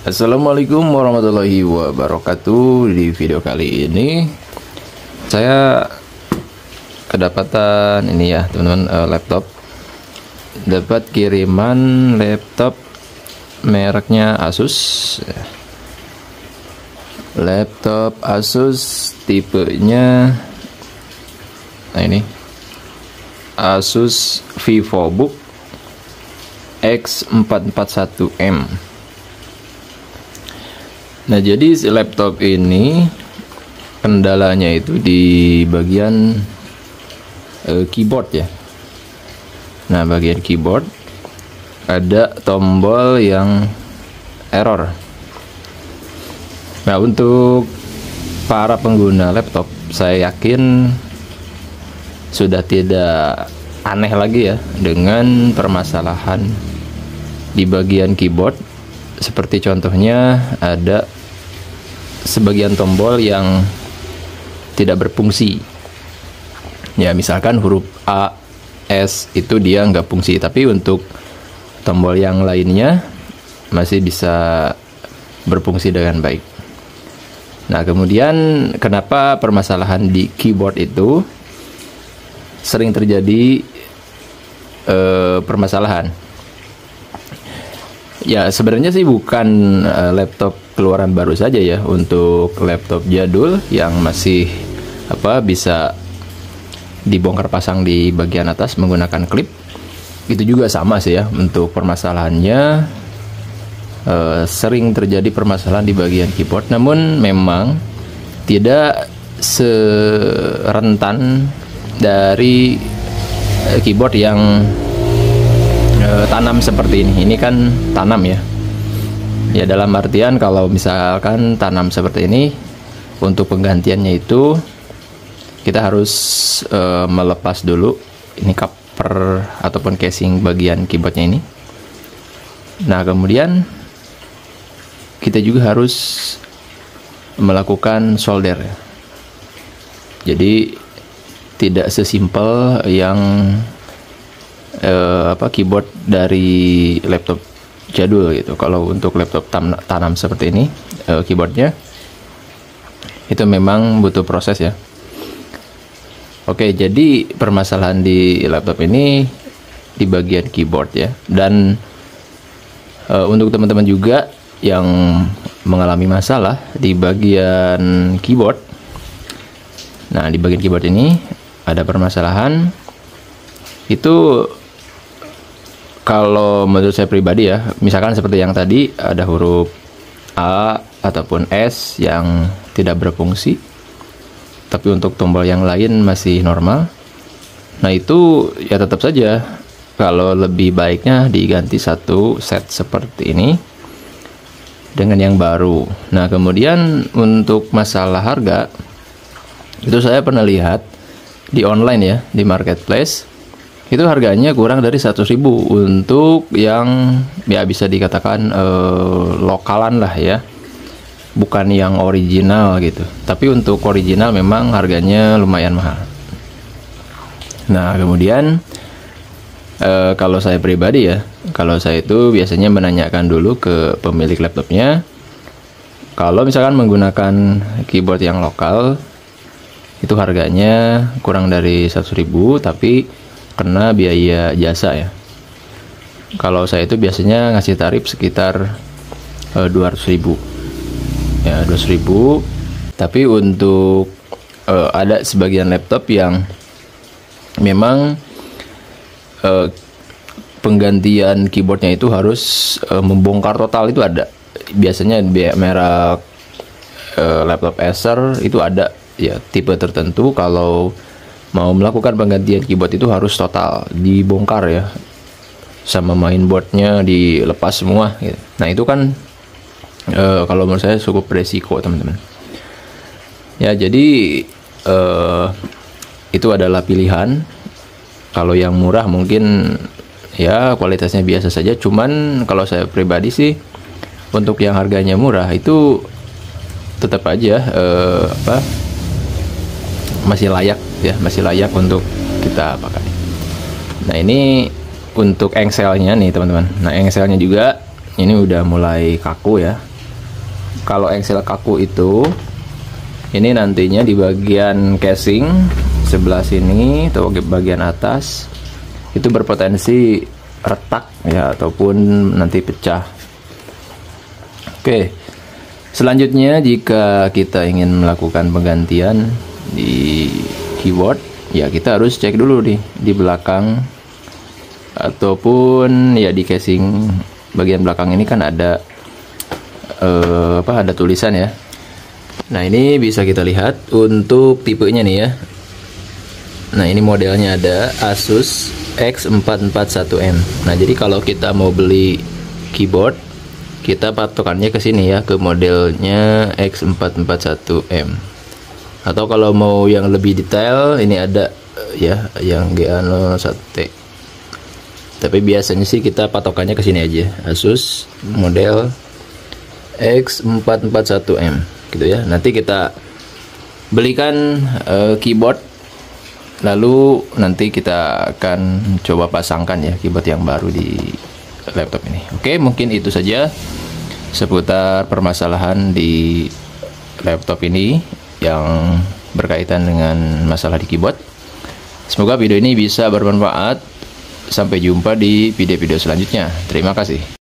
Assalamualaikum warahmatullahi wabarakatuh. Di video kali ini saya kedapatan ini ya teman-teman, laptop. Dapat kiriman laptop mereknya Asus. Laptop Asus tipenya, nah ini Asus VivoBook X441M. Nah, jadi laptop ini kendalanya itu di bagian keyboard ya. Nah, bagian keyboard ada tombol yang error. Nah, untuk para pengguna laptop, saya yakin sudah tidak aneh lagi ya dengan permasalahan di bagian keyboard. Seperti contohnya ada sebagian tombol yang tidak berfungsi ya, misalkan huruf A, S itu dia nggak fungsi, tapi untuk tombol yang lainnya masih bisa berfungsi dengan baik. Nah, kemudian kenapa permasalahan di keyboard itu sering terjadi permasalahan? Ya, sebenarnya sih bukan laptop keluaran baru saja ya. Untuk laptop jadul yang masih bisa dibongkar pasang di bagian atas menggunakan klip, itu juga sama sih ya. Untuk permasalahannya sering terjadi permasalahan di bagian keyboard, namun memang tidak serentan dari keyboard yang tanam seperti ini. Ini kan tanam ya. Ya, dalam artian kalau misalkan tanam seperti ini, untuk penggantiannya itu kita harus melepas dulu ini cover ataupun casing bagian keyboardnya ini. Nah, kemudian kita juga harus melakukan solder ya. Jadi tidak sesimpel yang keyboard dari laptop jadul gitu. Kalau untuk laptop tanam seperti ini, keyboardnya itu memang butuh proses ya. Oke, jadi permasalahan di laptop ini di bagian keyboard ya. Dan untuk teman-teman juga yang mengalami masalah di bagian keyboard, nah di bagian keyboard ini ada permasalahan itu. Kalau menurut saya pribadi ya, misalkan seperti yang tadi ada huruf A ataupun S yang tidak berfungsi, tapi untuk tombol yang lain masih normal. Nah, itu ya tetap saja kalau lebih baiknya diganti satu set seperti ini dengan yang baru. Nah, kemudian untuk masalah harga, itu saya pernah lihat di online ya, di marketplace. Itu harganya kurang dari 100.000 untuk yang ya bisa dikatakan lokalan lah ya, bukan yang original gitu. Tapi untuk original memang harganya lumayan mahal. Nah, kemudian kalau saya pribadi ya, kalau saya itu biasanya menanyakan dulu ke pemilik laptopnya. Kalau misalkan menggunakan keyboard yang lokal, itu harganya kurang dari 100.000, tapi kena biaya jasa ya. Kalau saya itu biasanya ngasih tarif sekitar 200.000 ya, 200.000. Tapi untuk ada sebagian laptop yang memang penggantian keyboardnya itu harus membongkar total, itu ada. Biasanya merek laptop Acer itu ada ya, tipe tertentu kalau mau melakukan penggantian keyboard itu harus total dibongkar ya, sama mainboardnya dilepas semua gitu. Nah, itu kan kalau menurut saya cukup beresiko teman-teman ya. Jadi itu adalah pilihan. Kalau yang murah mungkin ya kualitasnya biasa saja, cuman kalau saya pribadi sih untuk yang harganya murah itu tetap aja masih layak ya, masih layak untuk kita pakai. Nah, ini untuk engselnya nih teman-teman. Nah, engselnya juga ini udah mulai kaku ya. Kalau engsel kaku itu, ini nantinya di bagian casing sebelah sini atau bagian atas itu berpotensi retak ya, ataupun nanti pecah. Oke, selanjutnya jika kita ingin melakukan penggantian di keyboard, ya kita harus cek dulu nih di belakang ataupun ya di casing bagian belakang ini kan ada ada tulisan ya. Nah, ini bisa kita lihat untuk tipenya nih ya. Nah, ini modelnya ada Asus X441M. Nah, jadi kalau kita mau beli keyboard, kita patokannya ke sini ya, ke modelnya X441M. Atau kalau mau yang lebih detail, ini ada ya yang GA01T. Tapi biasanya sih kita patokannya ke sini aja, Asus model X441M gitu ya. Nanti kita belikan keyboard, lalu nanti kita akan coba pasangkan ya keyboard yang baru di laptop ini. Oke, mungkin itu saja seputar permasalahan di laptop ini yang berkaitan dengan masalah di keyboard. Semoga video ini bisa bermanfaat. Sampai jumpa di video-video selanjutnya. Terima kasih.